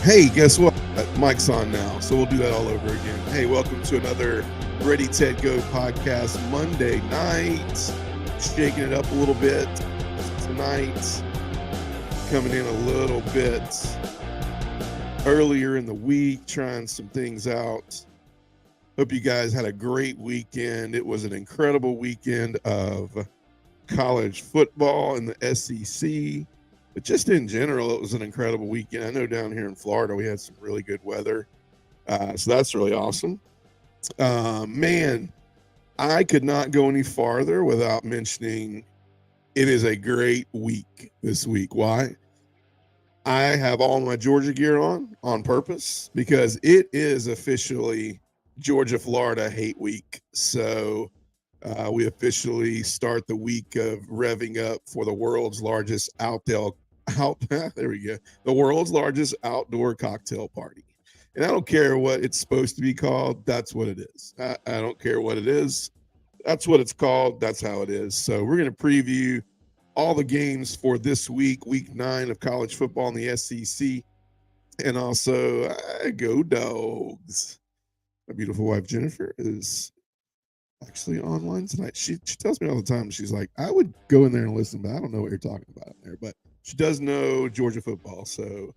Hey, guess what? Mic's on now, so we'll do that all over again. Hey, welcome to another Ready, Ted, Go podcast Monday night. Shaking it up a little bit tonight. Coming in a little bit earlier in the week, trying some things out. Hope you guys had a great weekend. It was an incredible weekend of college football in the SEC. But just in general, it was an incredible weekend. I know down here in Florida, we had some really good weather. So that's really awesome. Man, I could not go any farther without mentioning it is a great week this week. Why? I have all my Georgia gear on purpose because it is officially Georgia-Florida hate week. So we officially start the week of revving up for the world's largest there we go. The world's largest outdoor cocktail party. And I don't care what it's supposed to be called. That's what it is. I don't care what it is. That's what it's called. That's how it is. So we're going to preview all the games for this week, week 9 of college football in the SEC. And also, go Dogs. My beautiful wife, Jennifer, is actually online tonight. She tells me all the time, she's like, I would go in there and listen, but I don't know what you're talking about in there. But she does know Georgia football. So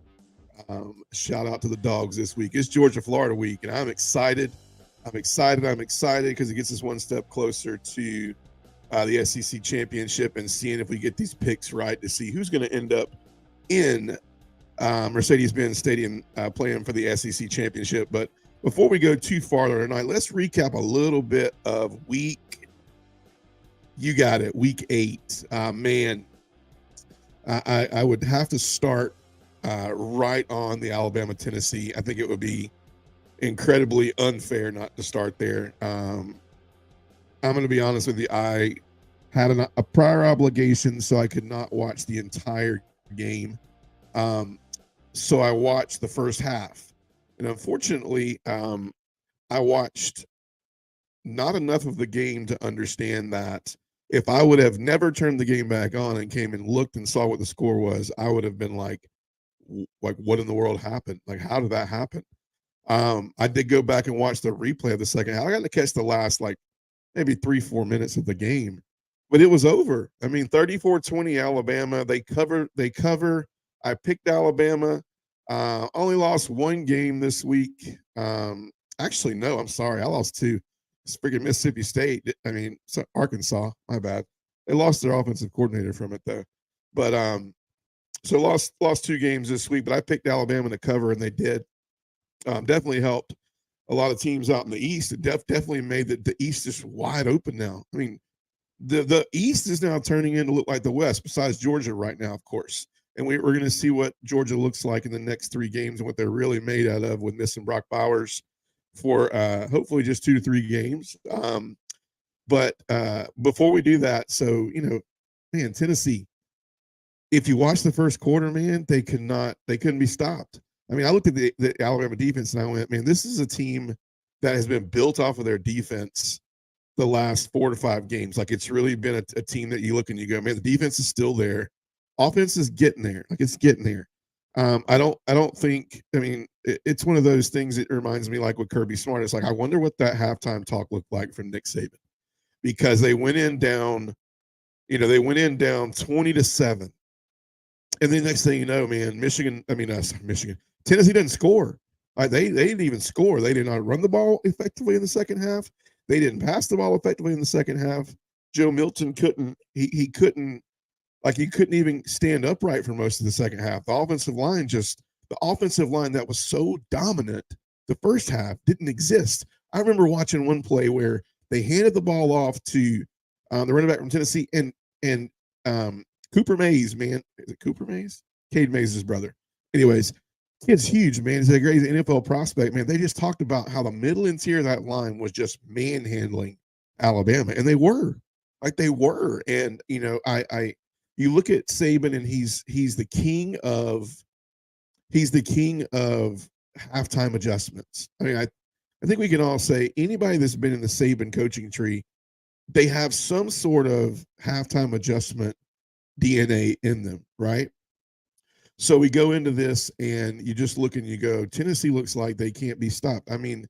shout out to the Dogs this week. It's Georgia-Florida week, and I'm excited. I'm excited because it gets us one step closer to the SEC championship and seeing if we get these picks right to see who's going to end up in Mercedes-Benz Stadium playing for the SEC championship. But before we go too far tonight, let's recap a little bit of week 8. Man, I would have to start right on the Alabama-Tennessee. I think it would be incredibly unfair not to start there. I'm going to be honest with you. I had a prior obligation, so I could not watch the entire game. So I watched the first half. And unfortunately, I watched not enough of the game to understand that if I would have never turned the game back on and came and looked and saw what the score was, I would have been like, what in the world happened? Like, how did that happen? I did go back and watch the replay of the second half. I got to catch the last, maybe 3-4 minutes of the game, but it was over. I mean, 34-20 Alabama. They cover. I picked Alabama. Only lost one game this week. Actually, no, I'm sorry. I lost 2. It's freaking Mississippi State. Arkansas. My bad. They lost their offensive coordinator from it though. But so lost 2 games this week. But I picked Alabama to cover, and they did. Definitely helped a lot of teams out in the East. It definitely made the East just wide open now. I mean, the East is now turning into look like the West, besides Georgia right now, of course. And we're going to see what Georgia looks like in the next 3 games and what they're really made out of with missing Brock Bowers for hopefully just 2 to 3 games. But before we do that, so, man, Tennessee, if you watch the first quarter, man, they couldn't be stopped. I mean, I looked at the Alabama defense and I went, man, this is a team that has been built off of their defense the last 4 to 5 games. Like, it's really been a team that you look and you go, man, the defense is still there. Offense is getting there. Like, it's getting there. I don't think, it's one of those things that reminds me like with Kirby Smart. It's like, I wonder what that halftime talk looked like from Nick Saban, because they went in down 20-7. And then next thing you know, man, Tennessee didn't score. They didn't even score. They did not run the ball effectively in the second half. They didn't pass the ball effectively in the second half. Joe Milton couldn't even stand upright for most of the second half. The offensive line that was so dominant the first half didn't exist. I remember watching one play where they handed the ball off to the running back from Tennessee and Cooper Mays, man. Is it Cooper Mays? Cade Mays' brother. Anyways, kid's huge, man. He's a great NFL prospect, man. They just talked about how the middle interior of that line was just manhandling Alabama, and they were. And you look at Saban, and he's the king of halftime adjustments. I mean, I think we can all say anybody that's been in the Saban coaching tree, they have some sort of halftime adjustment DNA in them, right? So we go into this, and you just look and you go, Tennessee looks like they can't be stopped. I mean,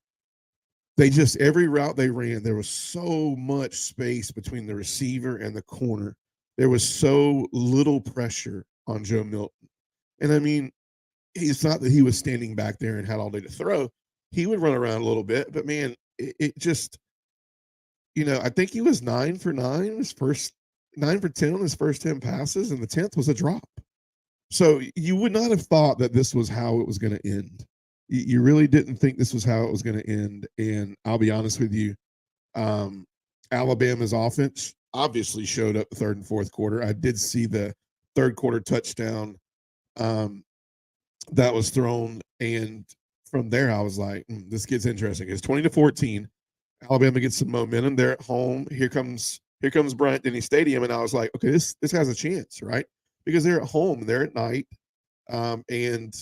they just every route they ran, there was so much space between the receiver and the corner. There was so little pressure on Joe Milton. And I mean, it's not that he was standing back there and had all day to throw. He would run around a little bit, but man, it just, I think he was 9 for 9 his first 9 for 10 on his first 10 passes, and the 10th was a drop. So you would not have thought that this was how it was going to end. You really didn't think this was how it was going to end. And I'll be honest with you, um, Alabama's offense obviously showed up the third and fourth quarter. I did see the third quarter touchdown um, that was thrown, and from there I was like, this gets interesting. It's 20-14. Alabama gets some momentum. They're at home. Here comes Bryant Denny Stadium, and I was like, okay, this has a chance, right? Because they're at home, they're at night, and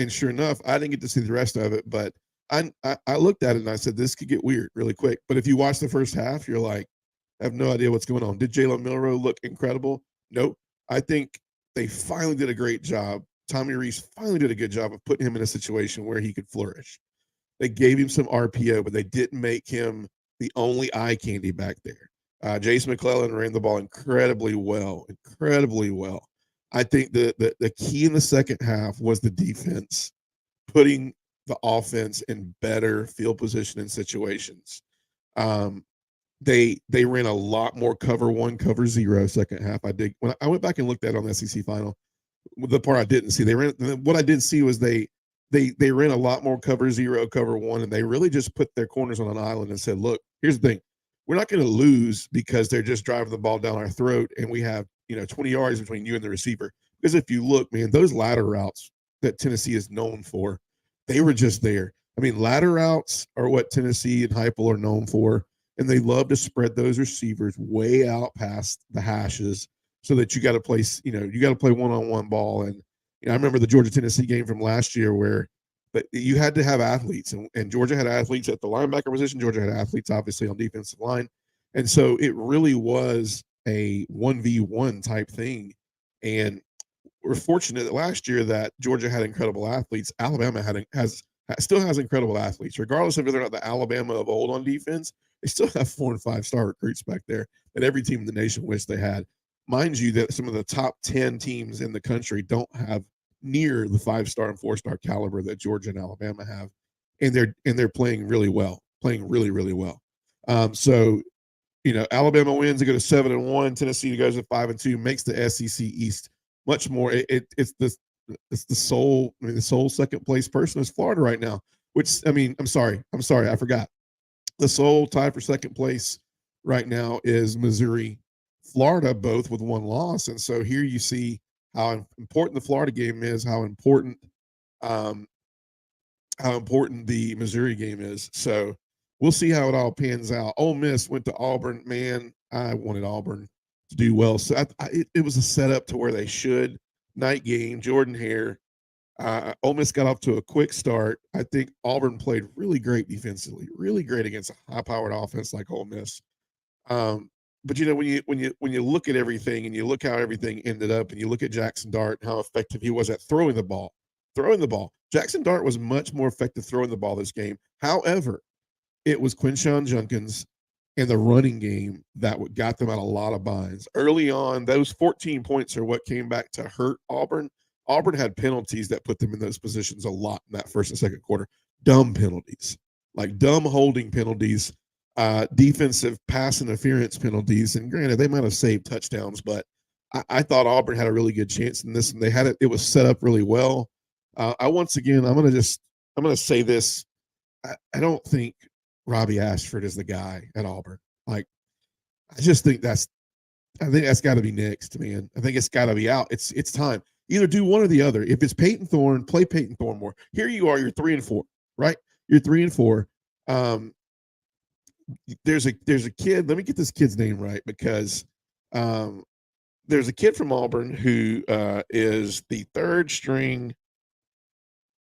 sure enough, I didn't get to see the rest of it, but I looked at it and I said this could get weird really quick. But if you watch the first half, you're like, I have no idea what's going on. Did Jalen Milroe look incredible? Nope. I think they finally did a great job. Tommy Reese finally did a good job of putting him in a situation where he could flourish. They gave him some RPO, but they didn't make him the only eye candy back there. Jace McClellan ran the ball incredibly well, incredibly well. I think the key in the second half was the defense putting the offense in better field position in situations. Um, they ran a lot more cover one, cover zero second half. When I went back and looked at it on the SEC final, the part I didn't see, what I did see was they ran a lot more cover zero, cover one, and they really just put their corners on an island and said, look, here's the thing. We're not going to lose because they're just driving the ball down our throat and we have, 20 yards between you and the receiver. Because if you look, man, those ladder routes that Tennessee is known for, they were just there. I mean, ladder routes are what Tennessee and Heupel are known for, and they love to spread those receivers way out past the hashes so that you got to play, you got to play one-on-one ball. And I remember the Georgia Tennessee game from last year where but you had to have athletes, and Georgia had athletes at the linebacker position. Georgia had athletes, obviously, on defensive line. And so it really was a 1v1 type thing. And we're fortunate that last year that Georgia had incredible athletes. Alabama still has incredible athletes, regardless of whether or not the Alabama of old on defense. They still have 4 and 5 star recruits back there that every team in the nation wished they had. Mind you, that some of the top 10 teams in the country don't have near the 5-star and 4-star caliber that Georgia and Alabama have, and they're playing really well, playing really really well. So Alabama wins. They go to 7-1. Tennessee goes to 5-2, makes the SEC East much more. It's the sole. I mean, the sole second place person is Florida right now. Which I mean, I'm sorry, I forgot. The sole tie for second place right now is Missouri, Florida, both with 1 loss. And so here you see how important the Florida game is, um, how important the Missouri game is. So we'll see how it all pans out. Ole Miss went to Auburn. Man, I wanted Auburn to do well. So it was a setup to where they should. Night game, Jordan Hare. Ole Miss got off to a quick start. I think Auburn played really great defensively, really great against a high-powered offense like Ole Miss. But when you look at everything and you look how everything ended up, and you look at Jackson Dart and how effective he was at throwing the ball, Jackson Dart was much more effective throwing the ball this game. However, it was Quinshon Judkins and the running game that got them out a lot of binds early on. Those 14 points are what came back to hurt Auburn. Auburn had penalties that put them in those positions a lot in that first and second quarter. Dumb penalties, like dumb holding penalties, defensive pass interference penalties. And granted, they might have saved touchdowns, but I thought Auburn had a really good chance in this, and they had it. It was set up really well. I'm going to say this. I don't think Robbie Ashford is the guy at Auburn. Like, I think that's got to be next, man. I think it's got to be out. It's time. Either do one or the other. If it's Peyton Thorne, play Peyton Thorne more. Here you are. You're 3-4, right? You're 3-4. There's a kid. Let me get this kid's name right, because there's a kid from Auburn who is the third string.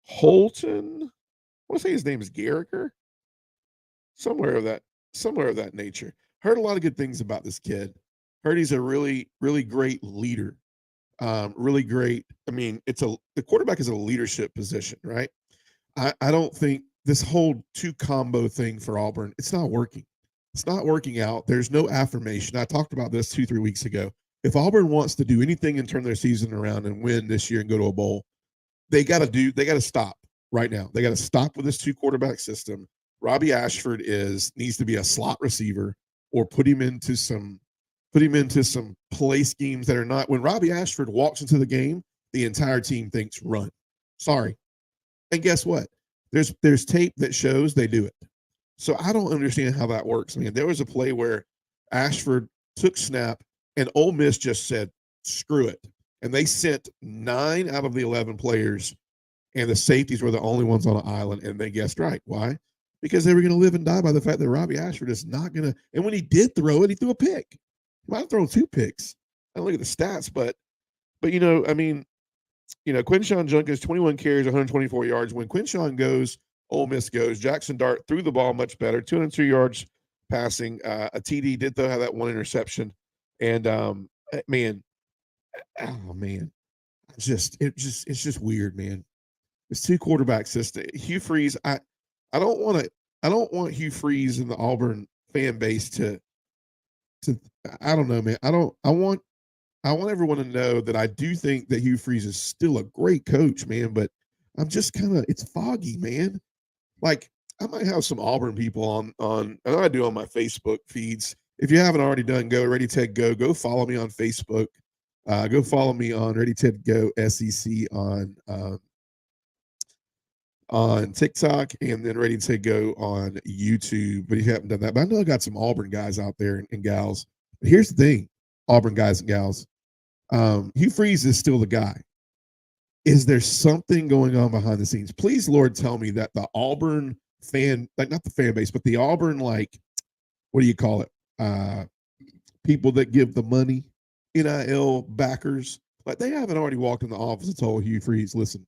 Holton. I want to say his name is Garricker. Somewhere of that nature. Heard a lot of good things about this kid. Heard he's a really, really great leader. Really great. I mean, the quarterback is a leadership position, right? I don't think this whole two combo thing for Auburn, it's not working. It's not working out. There's no affirmation. I talked about this 2, 3 weeks ago. If Auburn wants to do anything and turn their season around and win this year and go to a bowl, they got to stop right now. They got to stop with this two quarterback system. Robbie Ashford needs to be a slot receiver or put him into some play schemes that are not. When Robbie Ashford walks into the game, the entire team thinks run. Sorry. And guess what? There's tape that shows they do it. So I don't understand how that works. I mean, there was a play where Ashford took snap and Ole Miss just said, screw it. And they sent 9 out of the 11 players, and the safeties were the only ones on an island, and they guessed right. Why? Because they were going to live and die by the fact that Robbie Ashford is not going to. And when he did throw it, he threw a pick. He might have thrown 2 picks. I don't look at the stats, but I mean, Quinshawn Junkins, 21 carries, 124 yards. When Quinshawn goes, Ole Miss goes. Jackson Dart threw the ball much better, 202 yards passing. A TD did though have that 1 interception, and man, oh man, it's just weird, man. It's 2 quarterback system. Hugh Freeze, I don't want Hugh Freeze and the Auburn fan base to I don't know, man. I want everyone to know that I do think that Hugh Freeze is still a great coach, man, but I'm just it's foggy, man. Like I might have some Auburn people on and I do on my Facebook feeds. If you haven't already done, go Ready Ted Go. Go follow me on Facebook. Go follow me on Ready Ted Go SEC on TikTok, and then Ready to Go on YouTube. But if you haven't done that, but I know I got some Auburn guys out there and gals. But here's the thing, Auburn guys and gals. Hugh Freeze is still the guy. Is there something going on behind the scenes? Please, Lord, tell me that the Auburn fan, like not the fan base, but the Auburn, like, what do you call it? People that give the money, NIL backers, like they haven't already walked in the office and told Hugh Freeze, listen,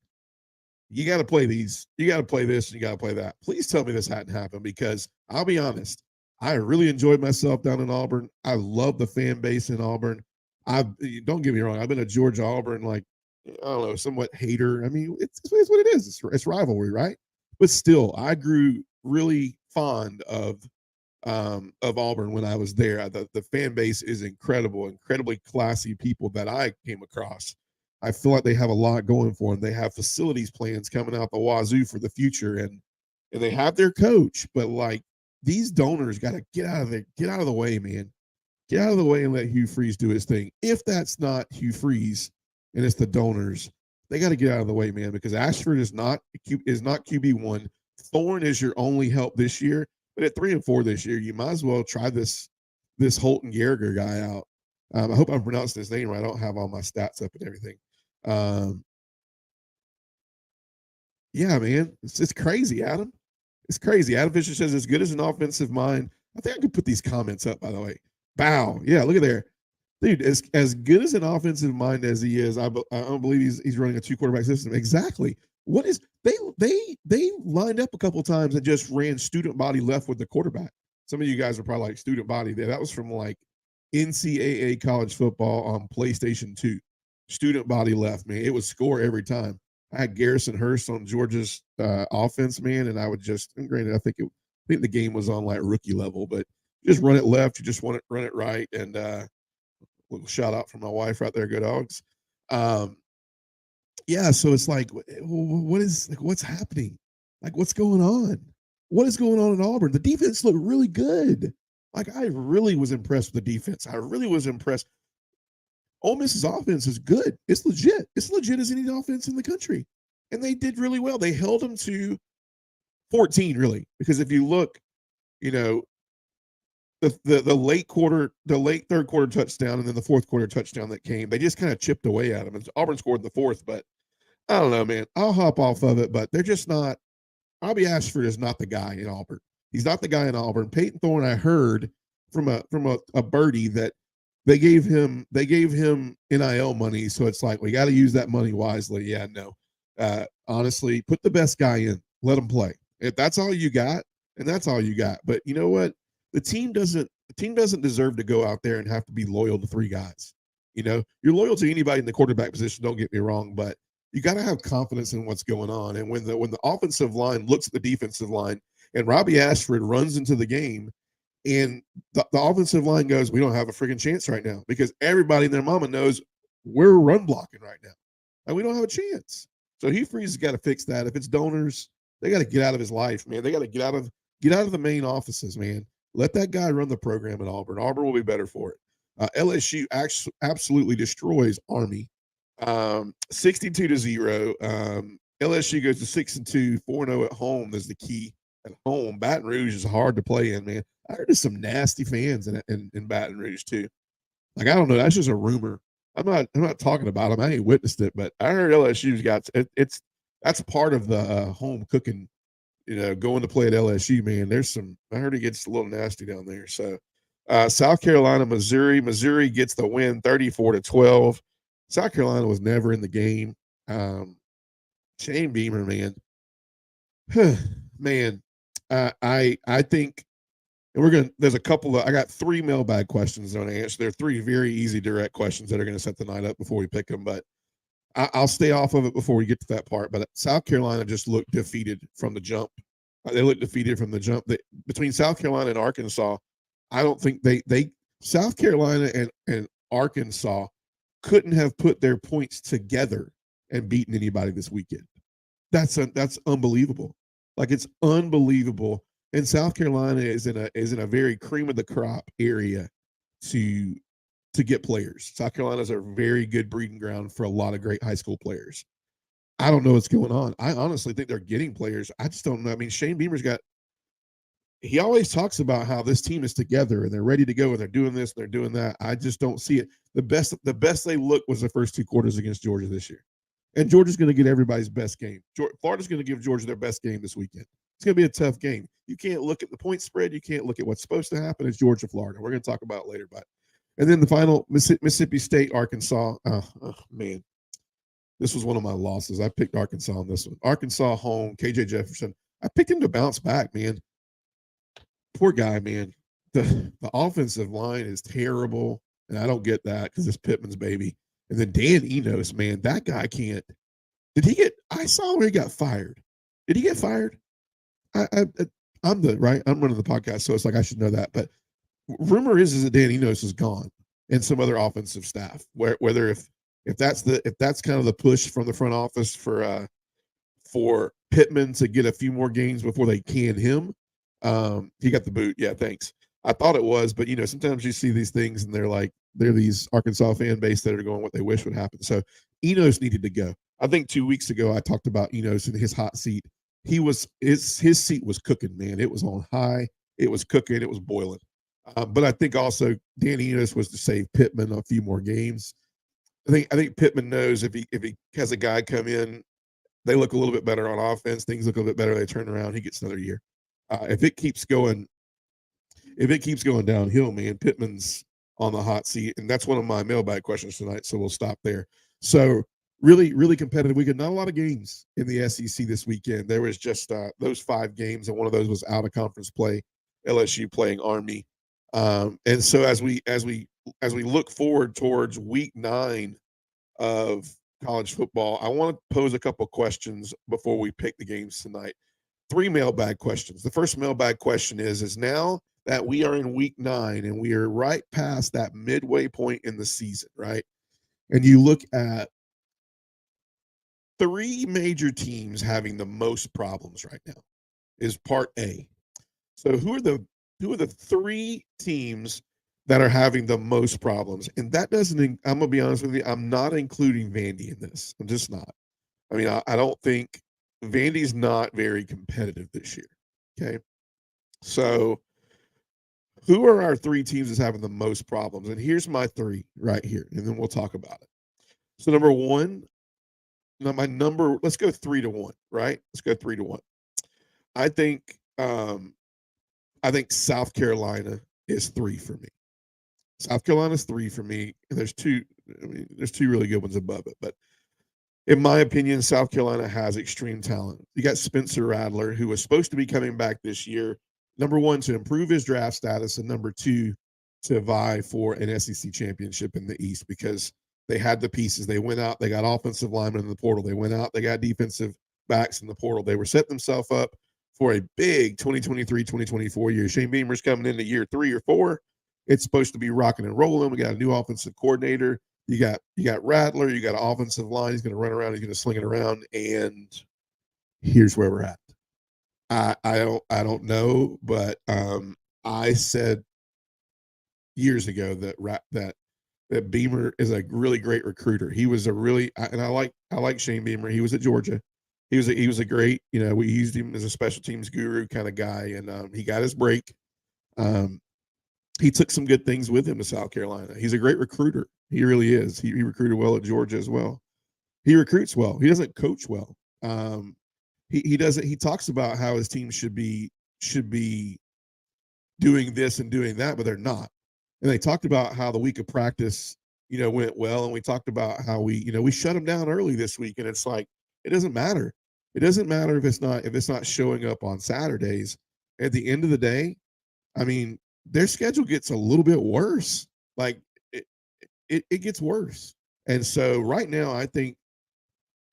you got to play these, you got to play this, and you got to play that. Please tell me this hadn't happened, because I'll be honest, I really enjoyed myself down in Auburn. I love the fan base in Auburn. Don't get me wrong, I've been a Georgia Auburn, like, I don't know, somewhat hater. I mean, it's what it is. It's rivalry, right? But still, I grew really fond of Auburn when I was there. The fan base is incredible, incredibly classy people that I came across. I feel like they have a lot going for them. They have facilities plans coming out the wazoo for the future, and they have their coach. But like, these donors got to get out of the way, man. Get out of the way and let Hugh Freeze do his thing. If that's not Hugh Freeze and it's the donors, they got to get out of the way, man, because Ashford is not QB1. Thorne is your only help this year, but at 3-4 this year, you might as well try this Holton Gallagher guy out. I hope I'm pronouncing his name right. I don't have all my stats up and everything. Yeah, man, it's crazy, Adam. It's crazy. Adam Fisher says, as good as an offensive mind. I think I could put these comments up, by the way. Bow. Yeah, look at there. Dude, as good as an offensive mind as he is, I don't believe he's running a 2 quarterback system. Exactly. What is they lined up a couple times and just ran student body left with the quarterback. Some of you guys are probably like, student body there. That was from like NCAA college football on PlayStation 2. Student body left, man. It would score every time. I had Garrison Hurst on Georgia's offense, man, and I would just, and granted, I think the game was on like rookie level, but just run it left. You just want it, run it right, and little shout out from my wife right there. Go Dogs. Yeah, so it's like, what's happening? Like, what's going on? What is going on in Auburn? The defense looked really good. Like, I really was impressed with the defense. I really was impressed. Ole Miss's offense is good. It's legit. It's legit as any offense in the country. And they did really well. They held them to 14, really, because if you look, the late third quarter touchdown and then the fourth quarter touchdown that came, they just kind of chipped away at them. And Auburn scored in the fourth, but I don't know, man. I'll hop off of it, but they're just not. Robbie Ashford is not the guy in Auburn. He's not the guy in Auburn. Peyton Thorne, I heard from a birdie that they gave him NIL money, so it's like, we got to use that money wisely. Yeah, no. Honestly, put the best guy in, let him play. If that's all you got, and that's all you got. But you know what? The team doesn't deserve to go out there and have to be loyal to 3 guys. You're loyal to anybody in the quarterback position. Don't get me wrong, but you got to have confidence in what's going on. And when the offensive line looks at the defensive line, and Robbie Ashford runs into the game, and the offensive line goes, "We don't have a freaking chance right now," because everybody and their mama knows we're run blocking right now, and we don't have a chance. So Hugh Freeze has got to fix that. If it's donors, they got to get out of his life, man. They got to get out of the main offices, man. Let that guy run the program at Auburn. Auburn will be better for it. LSU absolutely destroys Army, 62-0. LSU goes to 6-2, 4-0 at home. That's the key at home. Baton Rouge is hard to play in, man. I heard there's some nasty fans in Baton Rouge too. Like, I don't know. That's just a rumor. I'm not talking about them. I ain't witnessed it, but I heard LSU's got it's that's part of the home cooking. Going to play at LSU, man. I heard it gets a little nasty down there. So, South Carolina, Missouri gets the win, 34-12. South Carolina was never in the game. Shane Beamer, man, man. I think, and there's a couple I got 3 mailbag questions I'm going to answer. They're 3 very easy, direct questions that are going to set the night up before we pick them, but I'll stay off of it before we get to that part. But South Carolina just looked defeated from the jump. They looked defeated from the jump. Between South Carolina and Arkansas, I don't think South Carolina and Arkansas couldn't have put their points together and beaten anybody this weekend. That's unbelievable. Like, it's unbelievable. And South Carolina is in a very cream of the crop area to get players. South Carolina is a very good breeding ground for a lot of great high school players. I don't know what's going on. I honestly think they're getting players. I just don't know. I mean, Shane Beamer's he always talks about how this team is together and they're ready to go and they're doing this and they're doing that. I just don't see it. The best they looked was the first 2 quarters against Georgia this year. And Georgia's going to get everybody's best game. Florida's going to give Georgia their best game this weekend. It's going to be a tough game. You can't look at the point spread. You can't look at what's supposed to happen. It's Georgia, Florida. We're going to talk about it later, but. And then the final, Mississippi State, Arkansas. Oh, man, this was one of my losses. I picked Arkansas on this one. Arkansas home, KJ Jefferson. I picked him to bounce back, man. Poor guy, man. The offensive line is terrible, and I don't get that because it's Pittman's baby. And then Dan Enos, man, that guy can't. I saw where he got fired. Did he get fired? I'm running the podcast, so it's like I should know that, but rumor is that Dan Enos is gone and some other offensive staff. Whether if that's kind of the push from the front office for Pittman to get a few more games before they can him, he got the boot. Yeah, thanks. I thought it was, but sometimes you see these things and they're these Arkansas fan base that are going what they wish would happen. So Enos needed to go. I think 2 weeks ago I talked about Enos in his hot seat. His seat was cooking, man. It was on high. It was cooking. It was boiling. But I think also Dan Enos was to save Pittman a few more games. I think Pittman knows if he has a guy come in, they look a little bit better on offense. Things look a little bit better. They turn around. He gets another year. If it keeps going downhill, man, Pittman's on the hot seat, and that's one of my mailbag questions tonight. So we'll stop there. So really, really competitive weekend. Not a lot of games in the SEC this weekend. There was just those 5 games, and one of those was out of conference play. LSU playing Army. And so as we look forward towards week 9 of college football, I want to pose a couple questions before we pick the games tonight. 3 mailbag questions. The first mailbag question is now that we are in week 9 and we are right past that midway point in the season, right? And you look at 3 major teams having the most problems right now is part A. So who are the 3 teams that are having the most problems? And that doesn't, I'm going to be honest with you, I'm not including Vandy in this. I'm just not. I mean, I don't think Vandy's not very competitive this year. Okay. So who are our 3 teams that's having the most problems? And here's my 3 right here, and then we'll talk about it. So number 1, let's go 3-1, right? Let's go 3-1. I think South Carolina is 3 for me. South Carolina's 3 for me, and there's 2 really good ones above it. But in my opinion, South Carolina has extreme talent. You got Spencer Rattler, who was supposed to be coming back this year, number 1, to improve his draft status, and number 2, to vie for an SEC championship in the East because they had the pieces. They went out, they got offensive linemen in the portal. They went out, they got defensive backs in the portal. They were setting themselves up for a big 2023-2024 year. Shane Beamer's coming into year 3 or 4. It's supposed to be rocking and rolling. We got a new offensive coordinator. You got Rattler. You got an offensive line. He's going to run around. He's going to sling it around. And here's where we're at. I don't know, but I said years ago that Beamer is a really great recruiter. He was a really and I like Shane Beamer. He was at Georgia. He was a great, we used him as a special teams guru kind of guy, and he got his break. He took some good things with him to South Carolina. He's a great recruiter. He really is. He recruited well at Georgia as well. He recruits well. He doesn't coach well. He doesn't. He talks about how his team should be doing this and doing that, but they're not. And they talked about how the week of practice, went well, and we talked about how we shut them down early this week, and it's like it doesn't matter. It doesn't matter if it's not showing up on Saturdays. At the end of the day, I mean, their schedule gets a little bit worse. Like it gets worse. And so right now, I think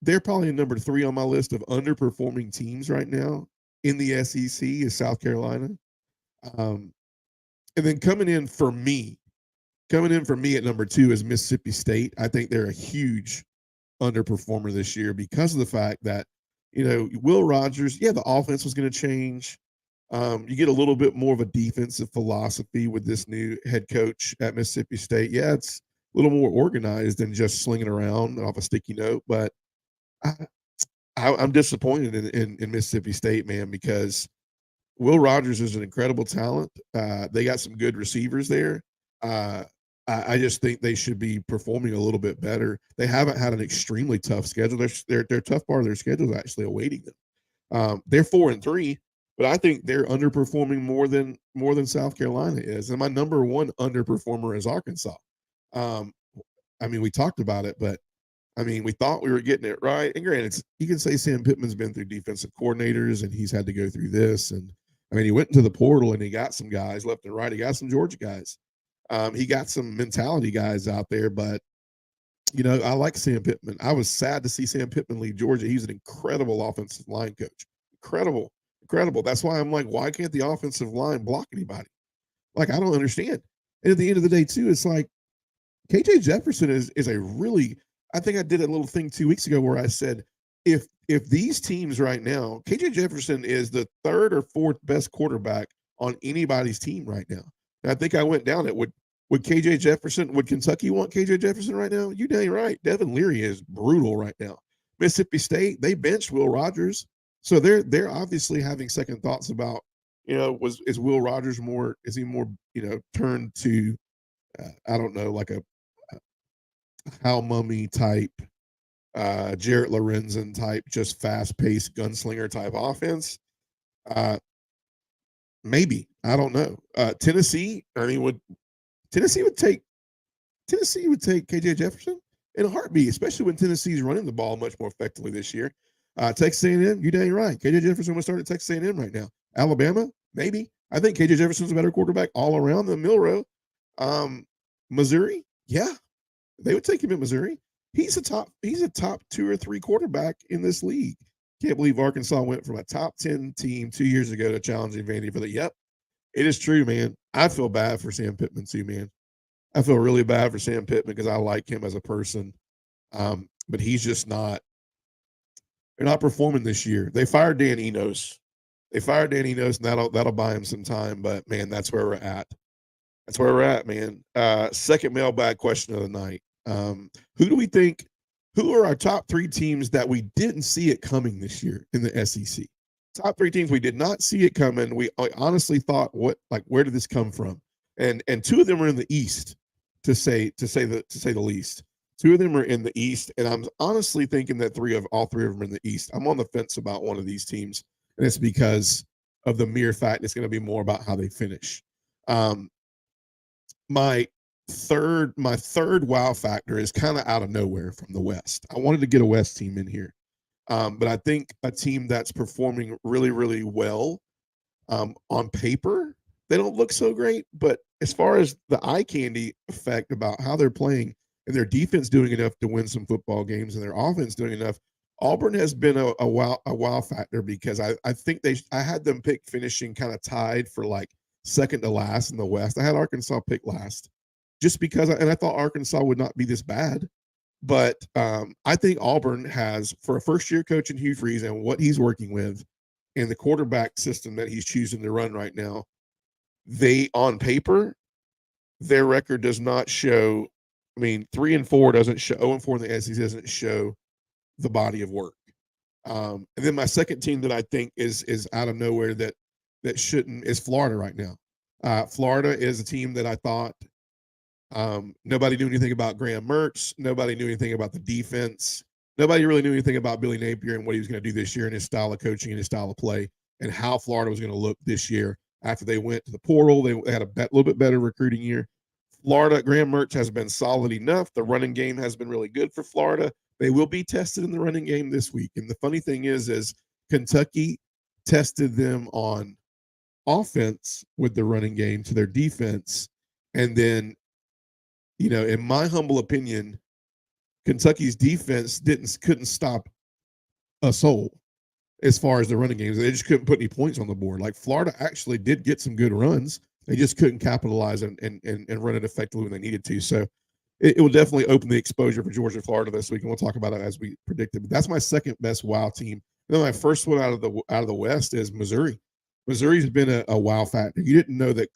they're probably number 3 on my list of underperforming teams right now in the SEC is South Carolina. And then coming in for me at number 2 is Mississippi State. I think they're a huge underperformer this year because of the fact that, Will Rogers, the offense was going to change. You get a little bit more of a defensive philosophy with this new head coach at Mississippi State. Yeah, it's a little more organized than just slinging around off a sticky note. But I'm disappointed in Mississippi State, man, because Will Rogers is an incredible talent. They got some good receivers there. I just think they should be performing a little bit better. They haven't had an extremely tough schedule. Their tough part of their schedule is actually awaiting them. They're 4-3, but I think they're underperforming more than South Carolina is. And my number 1 underperformer is Arkansas. We talked about it, but we thought we were getting it right. And granted, you can say Sam Pittman's been through defensive coordinators and he's had to go through this. And he went into the portal and he got some guys left and right. He got some Georgia guys. He got some mentality guys out there, but I like Sam Pittman. I was sad to see Sam Pittman leave Georgia. He's an incredible offensive line coach. Incredible. That's why I'm like, why can't the offensive line block anybody? Like, I don't understand. And at the end of the day, too, it's like KJ Jefferson is a really, I think I did a little thing 2 weeks ago where I said, if these teams right now, KJ Jefferson is the 3rd or 4th best quarterback on anybody's team right now. And I think I went down it. Would KJ Jefferson, would Kentucky want KJ Jefferson right now? You dang right. Devin Leary is brutal right now. Mississippi State, they benched Will Rogers. So they're obviously having second thoughts about, is Will Rogers more turned to, I don't know, like a Hal Mummy type, Jarrett Lorenzen type, just fast-paced gunslinger type offense? Maybe. I don't know. Tennessee, Tennessee would take KJ Jefferson in a heartbeat, especially when Tennessee's running the ball much more effectively this year. Texas A&M, you dang right. KJ Jefferson would start at Texas A&M right now. Alabama, maybe. I think KJ Jefferson's a better quarterback all around than Milroe. Missouri, yeah, they would take him at Missouri. He's a top 2 or 3 quarterback in this league. Can't believe Arkansas went from a top 10 team 2 years ago to challenging Vandy for the. Yep, it is true, man. I feel bad for Sam Pittman too, man. I feel really bad for Sam Pittman because I like him as a person, but he's just not. They're not performing this year. They fired Dan Enos. And that'll buy him some time. But man, that's where we're at. That's where we're at, man. Second mailbag question of the night. Who do we think? Who are our top 3 teams that we didn't see it coming this year in the SEC? Top 3 teams we did not see it coming. We honestly thought, where did this come from? And 2 of them are in the East, to say the least. 2 of them are in the East, and I'm honestly thinking that all three of them are in the East. I'm on the fence about one of these teams, and it's because of the mere fact it's going to be more about how they finish. My third wow factor is kind of out of nowhere from the West. I wanted to get a West team in here, but I think a team that's performing really, really well on paper, they don't look so great, but as far as the eye candy effect about how they're playing and their defense doing enough to win some football games and their offense doing enough, Auburn has been a wow factor because I think I had them pick finishing kind of tied for like second to last in the West. I had Arkansas pick last just because, and I thought Arkansas would not be this bad. But I think Auburn has, for a first year coach in Hugh Freeze and what he's working with and the quarterback system that he's choosing to run right now, they, on paper, their record does not show. I mean, 3-4 doesn't show, 0-4 in the SEC doesn't show the body of work. And then my second team that I think is out of nowhere that shouldn't is Florida right now. Florida is a team that I thought nobody knew anything about Graham Mertz. Nobody knew anything about the defense. Nobody really knew anything about Billy Napier and what he was going to do this year and his style of coaching and his style of play and how Florida was going to look this year after they went to the portal. They had a little bit better recruiting year. Florida, Graham Mertz has been solid enough. The running game has been really good for Florida. They will be tested in the running game this week. And the funny thing is Kentucky tested them on offense with the running game to their defense. And then, in my humble opinion, Kentucky's defense couldn't stop a soul as far as the running games. They just couldn't put any points on the board. Like Florida actually did get some good runs. They just couldn't capitalize and run it effectively when they needed to. So it will definitely open the exposure for Georgia and Florida this week, and we'll talk about it as we predicted. But that's my second best wow team. And then my first one out of the West is Missouri. Missouri's been a wow factor. You didn't know that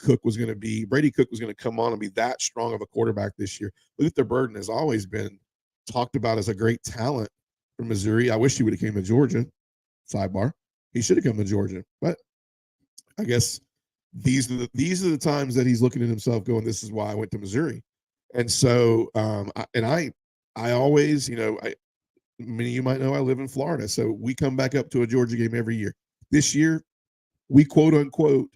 Brady Cook was going to come on and be that strong of a quarterback this year. Luther Burden has always been talked about as a great talent for Missouri. I wish he would have came to Georgia. Sidebar. He should have come to Georgia. But I guess these are the times that he's looking at himself going, this is why I went to Missouri. And so, I always, many of you might know I live in Florida. So we come back up to a Georgia game every year. This year, we quote unquote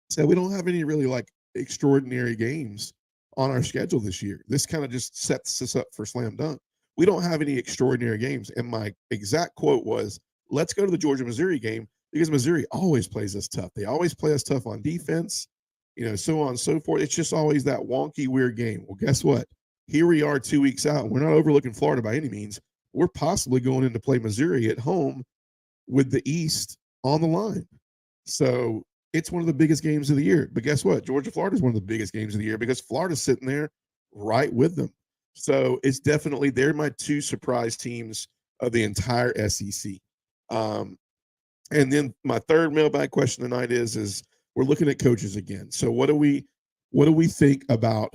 said we don't have any really like extraordinary games on our schedule this year. This kind of just sets us up for slam dunk. We don't have any extraordinary games. And my exact quote was, let's go to the Georgia-Missouri game because Missouri always plays us tough. They always play us tough on defense, so on and so forth. It's just always that wonky, weird game. Well, guess what? Here we are 2 weeks out. We're not overlooking Florida by any means. We're possibly going in to play Missouri at home with the East on the line. So it's one of the biggest games of the year. But guess what? Georgia-Florida is one of the biggest games of the year because Florida's sitting there right with them. So it's definitely, they're my two surprise teams of the entire SEC. And then my third mailbag question tonight is we're looking at coaches again. So what do we think about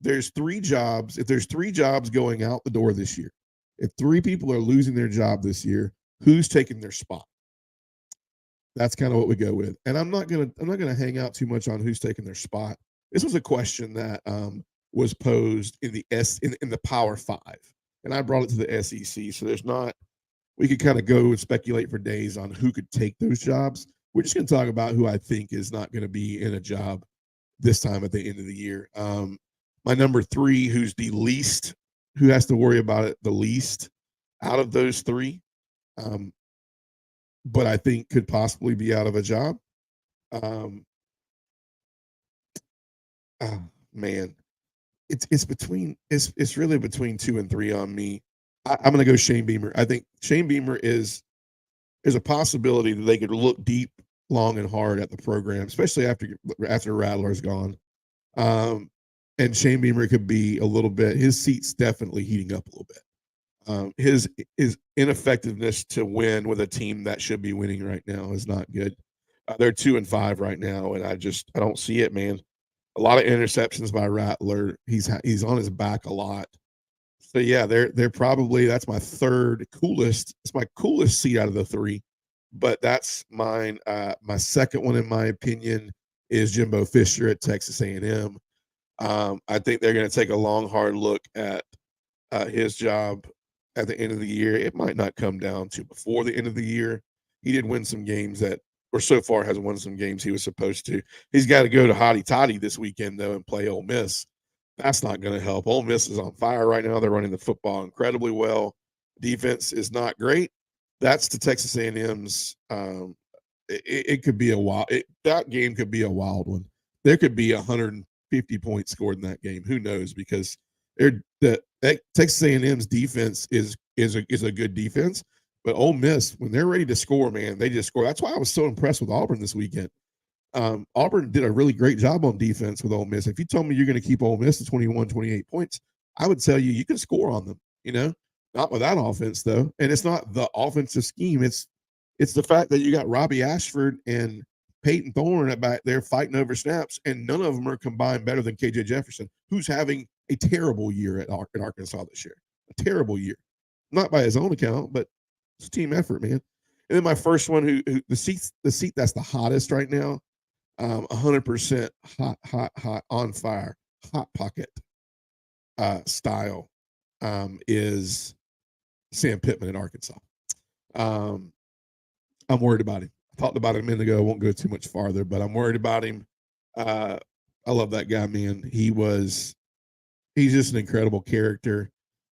there's three jobs. If there's three jobs going out the door this year, if three people are losing their job this year, who's taking their spot? That's kind of what we go with. And I'm not gonna hang out too much on who's taking their spot. This was a question that was posed in the Power Five, and I brought it to the SEC. So we could kind of go and speculate for days on who could take those jobs. We're just going to talk about who I think is not going to be in a job this time at the end of the year. My number three, who has to worry about it the least out of those three, but I think could possibly be out of a job. Man, it's really between 2 and 3 on me. I'm going to go Shane Beamer. I think Shane Beamer is a possibility that they could look deep, long, and hard at the program, especially after Rattler's gone. And Shane Beamer could be a little bit. His seat's definitely heating up a little bit. His ineffectiveness to win with a team that should be winning right now is not good. They're 2 and 5 right now, and I don't see it, man. A lot of interceptions by Rattler. He's on his back a lot. So yeah, they're probably, that's my third coolest. It's my coolest seat out of the three, but that's mine. My second one, in my opinion, is Jimbo Fisher at Texas A&M. I think they're going to take a long, hard look at his job at the end of the year. It might not come down to before the end of the year. He did win some games or so far has won some games he was supposed to. He's got to go to Hotty Toddy this weekend, though, and play Ole Miss. That's not going to help. Ole Miss is on fire right now. They're running the football incredibly well. Defense is not great. That's the Texas A&M's. It could be that game could be a wild one. There could be 100 50 points scored in that game. Who knows? Because that Texas A&M's defense is a good defense, but Ole Miss, when they're ready to score, man, they just score. That's why I was so impressed with Auburn this weekend. Auburn did a really great job on defense with Ole Miss. If you told me you're going to keep Ole Miss to 21, 28 points, I would tell you can score on them. Not with that offense though, and it's not the offensive scheme. It's the fact that you got Robbie Ashford and Peyton Thorne back there fighting over snaps, and none of them are combined better than KJ Jefferson, who's having a terrible year at Arkansas this year. A terrible year, not by his own account, but it's a team effort, man. And then my first one, who the seat that's the hottest right now, 100% hot, on fire, hot pocket style, is Sam Pittman in Arkansas. I'm worried about him. I talked about him a minute ago. I won't go too much farther, but I'm worried about him. I love that guy, man. He's just an incredible character.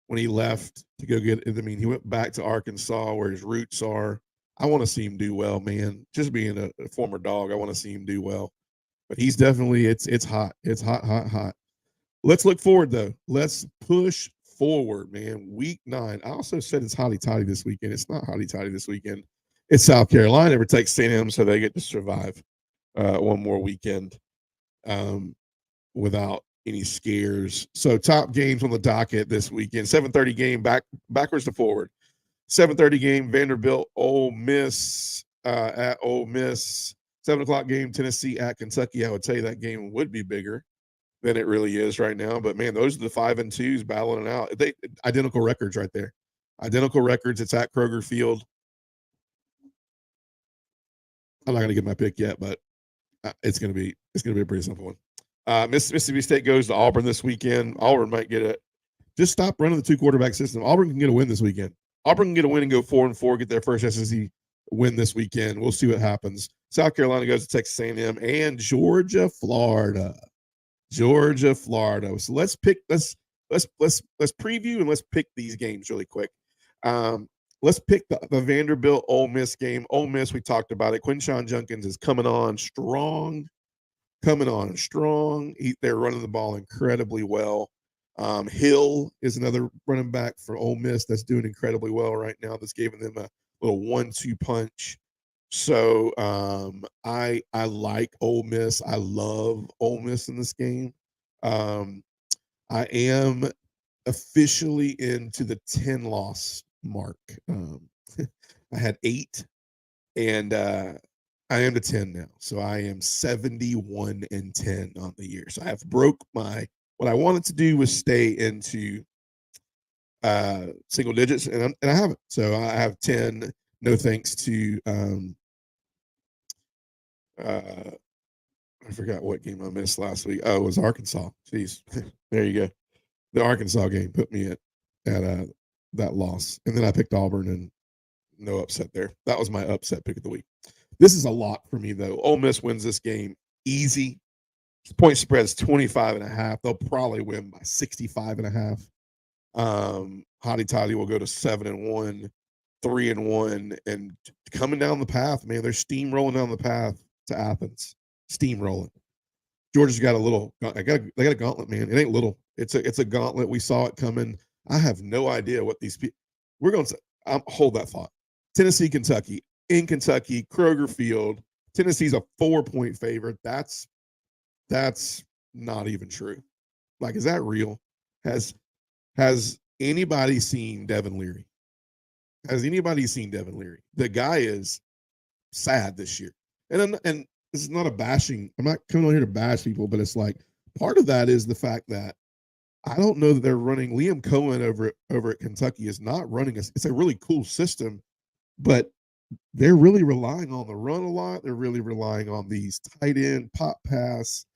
When he left to go he went back to Arkansas where his roots are. I want to see him do well, man. Just being a former dog, I want to see him do well. But he's definitely, it's hot. It's hot. Let's look forward, though. Let's push forward, man. Week 9. I also said it's hotty-toddy this weekend. It's not hotty-toddy this weekend. It's South Carolina. It takes St. M, so they get to survive one more weekend without any scares. So top games on the docket this weekend. 7:30 game, backwards to forward. 7:30 game, Vanderbilt, Ole Miss at Ole Miss. 7 o'clock game, Tennessee at Kentucky. I would tell you that game would be bigger than it really is right now. But, man, those are the 5 and 2s battling it out. Identical records right there. Identical records. It's at Kroger Field. I'm not going to get my pick yet, but it's going to be a pretty simple one. Mississippi State goes to Auburn this weekend. Auburn might get it. Just stop running the 2-quarterback system. Auburn can get a win this weekend. Auburn can get a win and go 4-4, get their first SEC win this weekend. We'll see what happens. South Carolina goes to Texas A&M and Georgia, Florida. So let's preview and let's pick these games really quick. Let's pick the Vanderbilt Ole Miss game. Ole Miss, we talked about it. Quinshon Judkins is coming on strong. They're running the ball incredibly well. Hill is another running back for Ole Miss that's doing incredibly well right now. That's giving them a little 1-2 punch. So I like Ole Miss. I love Ole Miss in this game. I am officially into the 10-loss mark. I had 8, and I am to 10 now. So I am 71-10 on the year. So I have broke what I wanted to do was stay into single digits, and I haven't. So I have 10. No thanks to I forgot what game I missed last week. Oh, it was Arkansas. Jeez, there you go. The Arkansas game put me at that loss, and then I picked Auburn, and no upset there. That was my upset pick of the week. This is a lot for me though. Ole Miss wins this game easy. Point spread is 25.5. They'll probably win by 65.5. Hotty Toddy will go to 7-1, 3-1, and coming down the path, man. They're steamrolling down the path to Athens. Steamrolling. Georgia's got they got a gauntlet, man. It ain't little. It's a gauntlet. We saw it coming. I have no idea what these people. We're going to hold that thought. Tennessee, Kentucky, in Kentucky, Kroger Field. Tennessee's a 4-point favorite. That's not even true. Like, is that real? Has anybody seen Devin Leary? Has anybody seen Devin Leary? The guy is sad this year. And this is not a bashing. I'm not coming on here to bash people, but it's like part of that is the fact that I don't know that they're running. Liam Cohen over at Kentucky is not running. It's a really cool system, but they're really relying on the run a lot. They're really relying on these tight end, pop pass,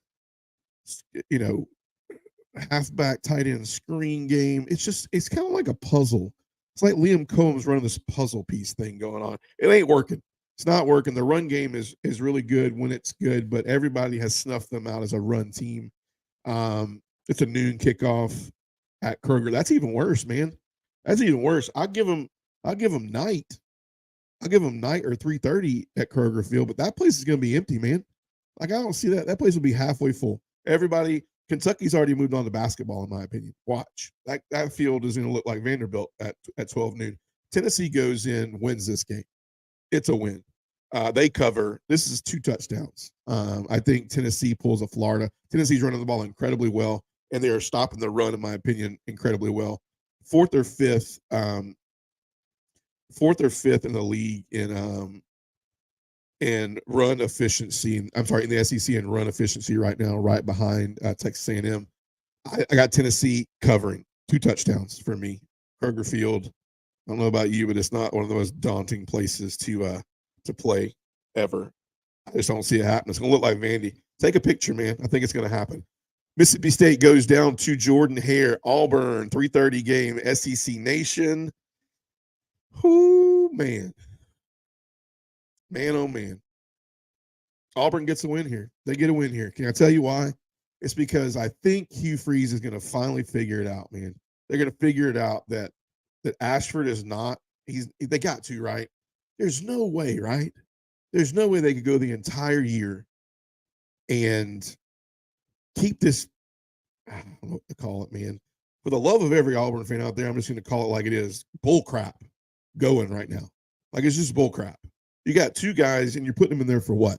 halfback, tight end screen game. It's kind of like a puzzle. It's like Liam Cohen's running this puzzle piece thing going on. It ain't working. It's not working. The run game is really good when it's good, but everybody has snuffed them out as a run team. It's a noon kickoff at Kroger. That's even worse, man. That's even worse. I'll give them night. I'll give them night or 3:30 at Kroger Field, but that place is going to be empty, man. Like, I don't see that. That place will be halfway full. Everybody, Kentucky's already moved on to basketball, in my opinion. Watch. That field is going to look like Vanderbilt at 12 noon. Tennessee goes in, wins this game. It's a win. They cover. This is 2 touchdowns. I think Tennessee pulls a Florida. Tennessee's running the ball incredibly well, and they are stopping the run, in my opinion, incredibly well. Fourth or fifth in the league in run efficiency. I'm sorry, in the SEC in run efficiency right now, right behind Texas A&M. I got Tennessee covering 2 touchdowns for me. Kroger Field. I don't know about you, but it's not one of the most daunting places to play ever. I just don't see it happening. It's going to look like Vandy. Take a picture, man. I think it's going to happen. Mississippi State goes down to Jordan Hare. Auburn, 3:30 game. SEC Nation. Whoo, man. Man, oh, man. Auburn gets a win here. They get a win here. Can I tell you why? It's because I think Hugh Freeze is going to finally figure it out, man. They're going to figure it out that Ashford is not – they got to, right? There's no way, right? There's no way they could go the entire year and keep this – I don't know what to call it, man. For the love of every Auburn fan out there, I'm just going to call it like it is. Bull crap going right now. Like, it's just bull crap. You got 2 guys, and you're putting them in there for what?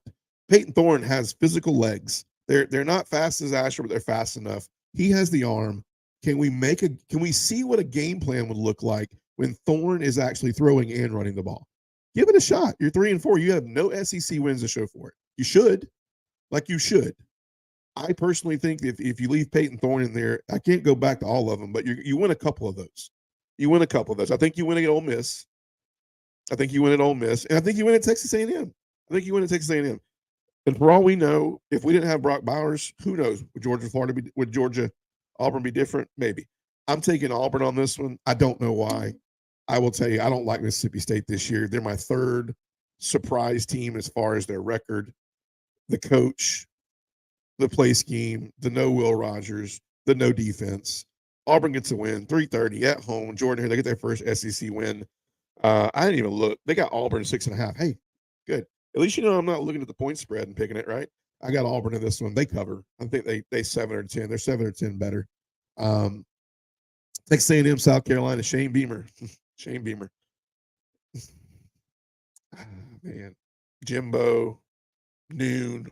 Peyton Thorne has physical legs. They're not fast as Ashford, but they're fast enough. He has the arm. Can we see what a game plan would look like when Thorne is actually throwing and running the ball? Give it a shot. You're 3-4. You have no SEC wins to show for it. You should. Like, you should. I personally think if you leave Peyton Thorne in there, I can't go back to all of them, but you win a couple of those. You win a couple of those. I think you win at Ole Miss. And I think you win at Texas A&M. And for all we know, if we didn't have Brock Bowers, who knows? Would Georgia, Auburn be different? Maybe. I'm taking Auburn on this one. I don't know why. I will tell you, I don't like Mississippi State this year. They're my 3rd surprise team as far as their record. The coach, the play scheme, the no Will Rogers, the no defense. Auburn gets a win, 3:30 at home. Jordan here, they get their first SEC win. I didn't even look. They got Auburn 6.5. Hey, good. At least I'm not looking at the point spread and picking it, right? I got Auburn in this one. They cover. I think they 7 or 10. They're 7 or 10 better. Texas A&M, South Carolina, Shane Beamer. Shane Beamer. Man. Jimbo, noon.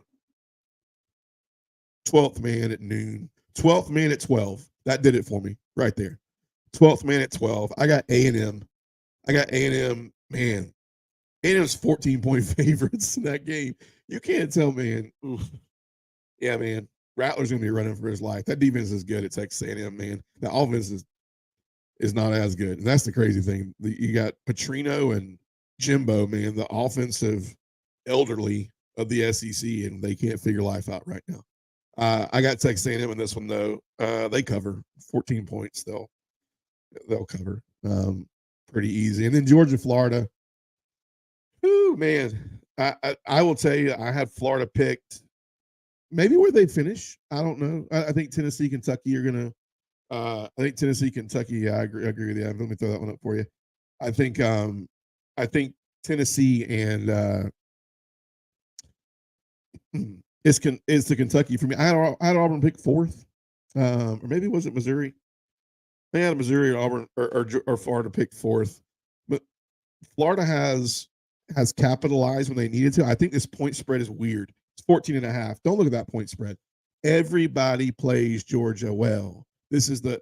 12th man at noon. 12th man at 12. That did it for me right there. 12th man at 12. I got A&M. Man. A&M's 14-point favorites in that game. You can't tell, man. Oof. Yeah, man. Rattler's going to be running for his life. That defense is good at Texas A&M, man. The offense is not as good. And that's the crazy thing. You got Petrino and Jimbo, man, the offensive elderly of the SEC, and they can't figure life out right now. I got Texas A&M in this one, though. They cover 14 points. They'll cover pretty easy. And then Georgia, Florida. Ooh, man. I will tell you, I had Florida picked maybe where they finish. I don't know. I think Tennessee, Kentucky are going to I think Tennessee, Kentucky. Yeah, I agree with you. Let me throw that one up for you. I think Tennessee and it's the Kentucky for me. I had Auburn pick 4th, or maybe was it Missouri? They had Missouri, Auburn, or Florida pick 4th. But Florida has capitalized when they needed to. I think this point spread is weird. It's 14.5. Don't look at that point spread. Everybody plays Georgia well. This is an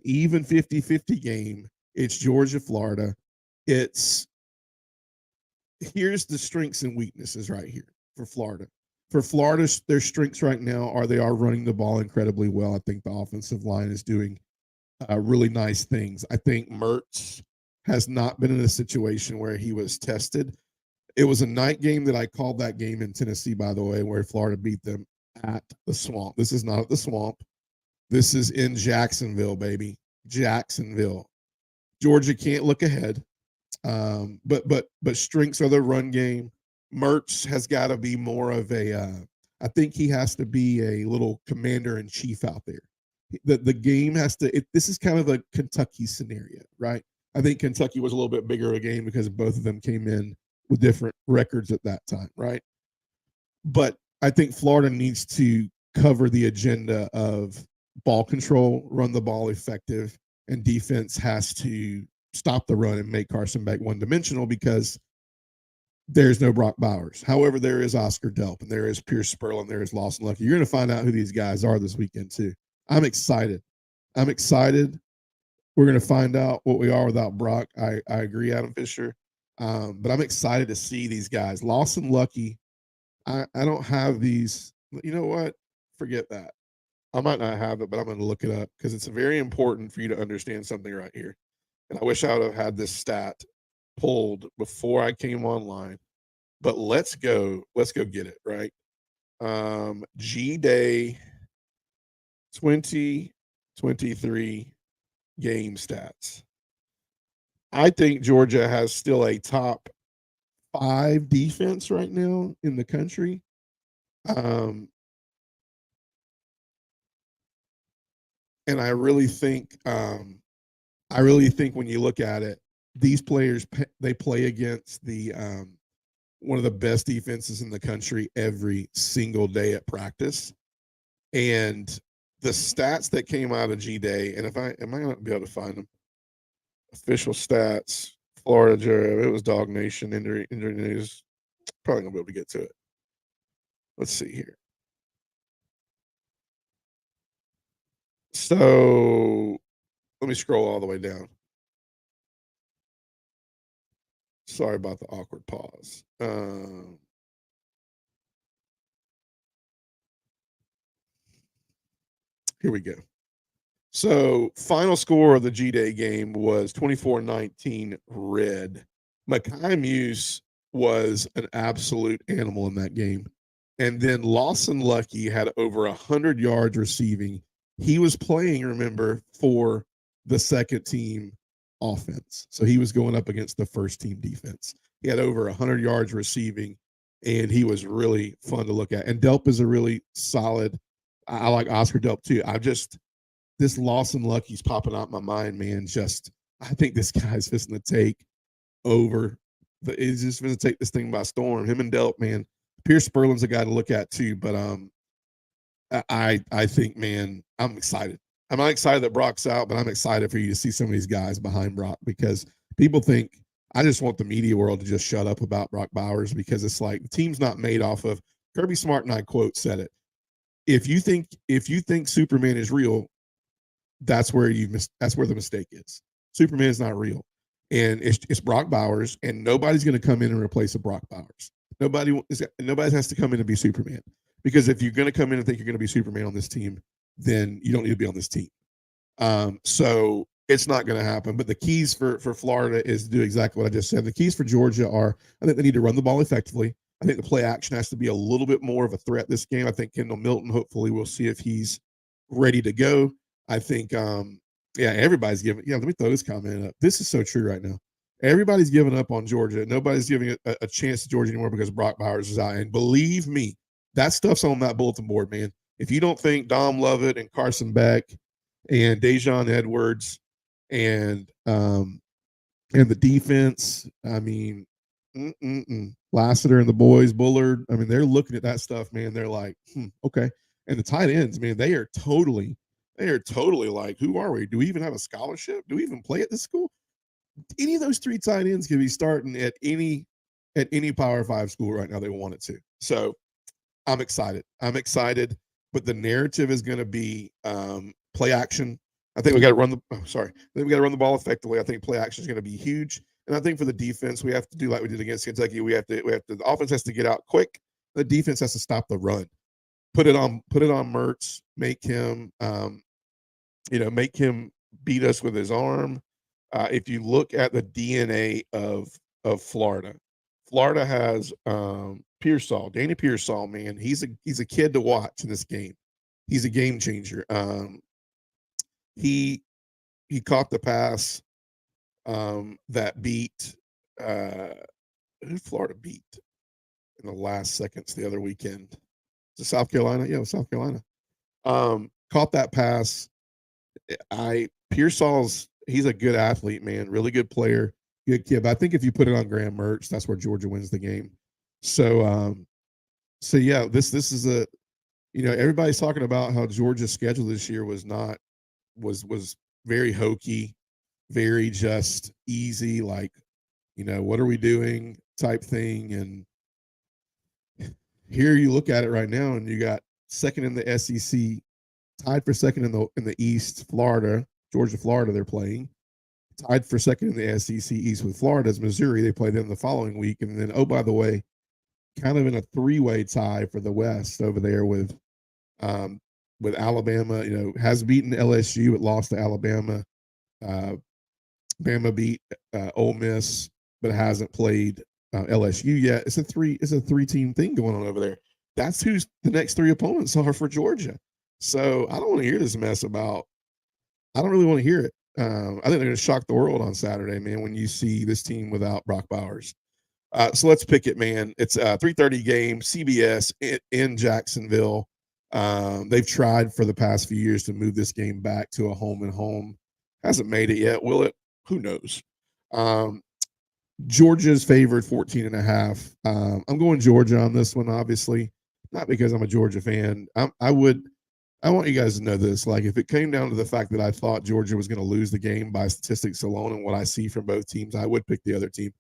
even 50-50 game. It's Georgia, Florida. Here's the strengths and weaknesses right here for Florida. For Florida, their strengths right now are they are running the ball incredibly well. I think the offensive line is doing really nice things. I think Mertz has not been in a situation where he was tested. It was a night game that I called that game in Tennessee, by the way, where Florida beat them at the Swamp. This is not at the Swamp. This is in Jacksonville, baby. Jacksonville. Georgia can't look ahead. But strengths are the run game. Mertz has got to be more of I think he has to be a little commander in chief out there. The game has to. This is kind of a Kentucky scenario, right? I think Kentucky was a little bit bigger of a game because both of them came in with different records at that time, right? But I think Florida needs to cover the agenda of ball control, run the ball effective, and defense has to stop the run and make Carson Beck one dimensional because there's no Brock Bowers. However, there is Oscar Delp and there is Pierce Spurlin, there is Lawson Lucky. You're going to find out who these guys are this weekend too. I'm excited. I'm excited. We're going to find out what we are without Brock. I agree, Adam Fisher. But I'm excited to see these guys. Lawson Lucky, I don't have these. You know what? Forget that. I might not have it, but I'm going to look it up because it's very important for you to understand something right here. And I wish I would have had this stat pulled before I came online. But let's go get it, right? G Day 2023 game stats. I think Georgia has still a top 5 defense right now in the country. And I really think when you look at it, these players, they play against the one of the best defenses in the country every single day at practice. And the stats that came out of G-Day, and am I going to be able to find them? Official stats, Florida, Georgia, it was Dog Nation, injury news. Probably going to be able to get to it. Let's see here. So let me scroll all the way down. Sorry about the awkward pause. Here we go. So final score of the G-Day game was 24-19 red. Mekhi Muse was an absolute animal in that game. And then Lawson Lucky had over 100 yards receiving. He was playing, remember, for the second team offense. So he was going up against the first team defense. He had over 100 yards receiving, and he was really fun to look at. And Delp is a really solid. I like Oscar Delp too. This Lawson Lucky's popping out in my mind, man. I think this guy's just going to take over. He's just going to take this thing by storm. Him and Delp, man. Pierce Spurlin's a guy to look at too, but I think, man, I'm excited. I'm not excited that Brock's out, but I'm excited for you to see some of these guys behind Brock because people think I just want the media world to just shut up about Brock Bowers because it's like the team's not made off of Kirby Smart, and I quote said it. If you think Superman is real, that's where the mistake is. Superman is not real, and it's Brock Bowers, and nobody's going to come in and replace a Brock Bowers. Nobody has to come in and be Superman, because if you're going to come in and think you're going to be Superman on this team, then you don't need to be on this team. So it's not going to happen. But the keys for Florida is to do exactly what I just said. The keys for Georgia are, I think they need to run the ball effectively. I think the play action has to be a little bit more of a threat this game. I think Kendall Milton, hopefully, we'll see if he's ready to go. I think, everybody's giving. Yeah, let me throw this comment up. This is so true right now. Everybody's giving up on Georgia. Nobody's giving a chance to Georgia anymore because Brock Bowers is out. And believe me, that stuff's on that bulletin board, man. If you don't think Dom Lovett and Carson Beck and Dejon Edwards and the defense, I mean, Lassiter and the boys, Bullard, I mean, they're looking at that stuff, man. They're like, okay. And the tight ends, man, they are totally like, who are we? Do we even have a scholarship? Do we even play at this school? Any of those 3 tight ends can be starting at any Power 5 school right now they want it to. So I'm excited, but the narrative is going to be play action. I think we got to run the ball effectively. I think play action is going to be huge. And I think for the defense, we have to do like we did against Kentucky. The offense has to get out quick. The defense has to stop the run. Put it on Mertz, make him beat us with his arm. If you look at the DNA of Florida has Pearsall, Danny Pearsall, man. He's a kid to watch in this game. He's a game changer. He caught the pass that beat who Florida beat in the last seconds the other weekend. To South Carolina. Yeah, it was South Carolina. Caught that pass. Pearsall's he's a good athlete, man. Really good player, good kid. But I think if you put it on Graham Mertz, that's where Georgia wins the game. So yeah, this is Everybody's talking about how Georgia's schedule this year was very hokey, very just easy, like, what are we doing type thing. And here you look at it right now, and you got second in the SEC, tied for second in the East, Florida, Georgia, Florida. They're playing tied for second in the SEC East with Florida is Missouri. They play them the following week, and then by the way, kind of in a three-way tie for the West over there with Alabama. Has beaten LSU, it lost to Alabama. Bama beat Ole Miss, but hasn't played LSU yet. It's a three-team thing going on over there. That's who's the next three opponents are for Georgia. So I don't want to hear this mess about. I don't really want to hear it. I think they're going to shock the world on Saturday, man, when you see this team without Brock Bowers. So let's pick it, man. It's a 3:30 game, CBS in Jacksonville. They've tried for the past few years to move this game back to a home and home. Hasn't made it yet. Will it? Who knows? Georgia's favored 14.5. I'm going Georgia on this one, obviously, not because I'm a Georgia fan. I want you guys to know this. Like, if it came down to the fact that I thought Georgia was going to lose the game by statistics alone and what I see from both teams, I would pick the other team.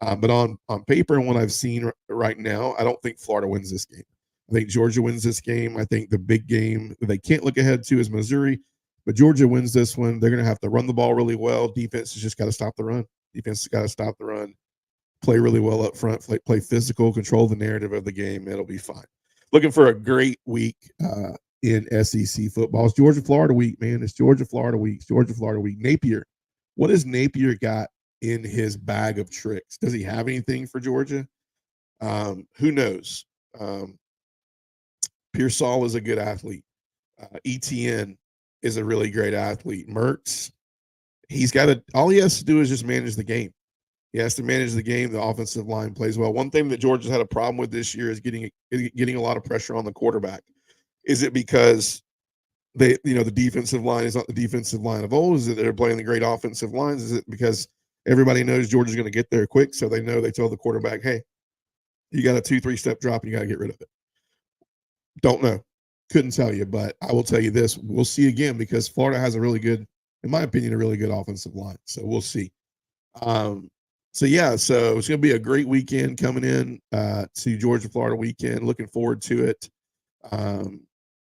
But on paper and what I've seen right now, I don't think Florida wins this game. I think Georgia wins this game. I think the big game that they can't look ahead to is Missouri, but Georgia wins this one. They're going to have to run the ball really well. Defense has just got to stop the run. Defense has got to stop the run, play really well up front, play physical, control the narrative of the game. It'll be fine. Looking for a great week in SEC football. It's Georgia, Florida week, man. It's Georgia, Florida week. It's Georgia, Florida week. Napier, what has Napier got in his bag of tricks? Does he have anything for Georgia? Who knows? Pearsall is a good athlete. ETN is a really great athlete. Mertz, all he has to do is just manage the game. He has to manage the game. The offensive line plays well. One thing that Georgia's had a problem with this year is getting a lot of pressure on the quarterback. Is it because the defensive line is not the defensive line of old? Is it they're playing the great offensive lines? Is it because everybody knows Georgia's going to get there quick, so they tell the quarterback, hey, you got a 2-3 step drop and you got to get rid of it? Don't know. Couldn't tell you, but I will tell you this. We'll see again because Florida has a really good, in my opinion, a really good offensive line. So we'll see. So it's going to be a great weekend coming in to Georgia, Florida weekend. Looking forward to it.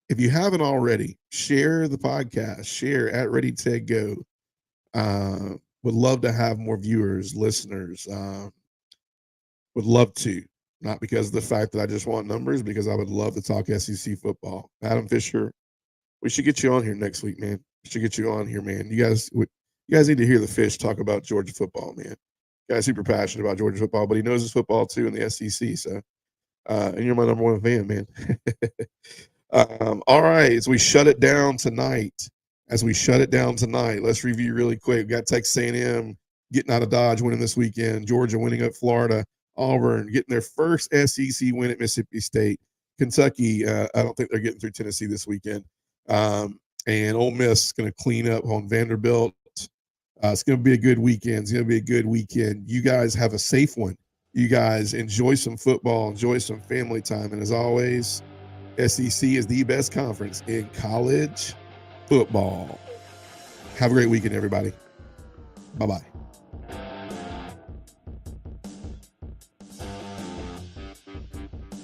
If you haven't already, share the podcast, share at Ready to Go. Would love to have more viewers, listeners. Would love to, not because of the fact that I just want numbers, because I would love to talk SEC football. Adam Fisher, we should get you on here next week, man. We should get you on here, man. You guys need to hear the Fish talk about Georgia football, man. Guy's super passionate about Georgia football, but he knows his football too in the SEC. So, and you're my number one fan, man. All right, as we shut it down tonight, let's review really quick. We got Texas A&M getting out of Dodge, winning this weekend. Georgia winning at Florida. Auburn getting their first SEC win at Mississippi State. Kentucky, I don't think they're getting through Tennessee this weekend. And Ole Miss is going to clean up on Vanderbilt. It's going to be a good weekend. You guys have a safe one. You guys enjoy some football, enjoy some family time. And as always, SEC is the best conference in college football. Have a great weekend, everybody. Bye-bye.